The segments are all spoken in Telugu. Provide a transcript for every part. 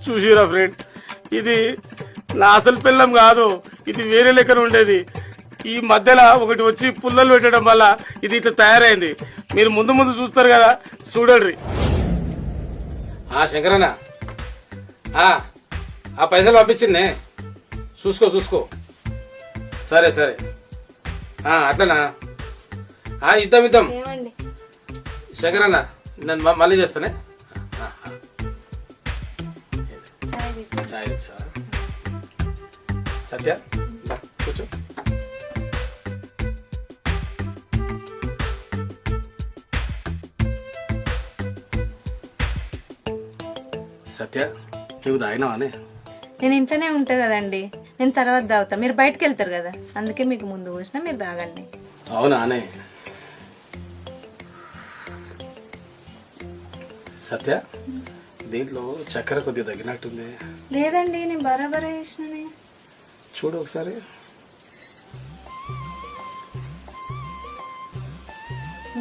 చూసిరా ఫ్రెండ్, ఇది నా అసలు పిల్లం కాదు, ఇది వేరే లెక్కన ఉండేది. ఈ మధ్యలో ఒకటి వచ్చి పుల్లలు పెట్టడం వల్ల ఇది ఇట్లా తయారైంది. మీరు ముందు ముందు చూస్తారు కదా, చూడండి. శంకరన్న, ఆ పైసలు పంపించిందే, చూసుకో. సరే అట్లనా? ఇద్దాం. శంకరన్న, నేను మళ్ళీ చేస్తానే. చాయ్ తెచ్చా. సత్య, కూర్చో. సత్య, నువ్వు తాగినావానే? నేను ఇంట్లోనే ఉంటా కదండి, నేను తర్వాత తాగుతా. మీరు బయటకు వెళ్తారు కదా, అందుకే మీకు ముందు పోసిన, మీరు తాగండి. అవునానే? సత్య, దీంట్లో చక్కెర కొద్దిగా తగ్గినట్టుంది. లేదండి, నేను బరాబర్ వేసిననే. చూడు ఒకసారి.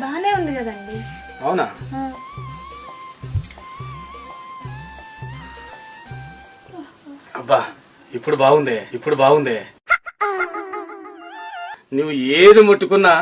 బానే ఉంది కదండి. అవునా? అబ్బా, ఇప్పుడు బాగుందే. నువ్వు ఏది ముట్టుకున్నా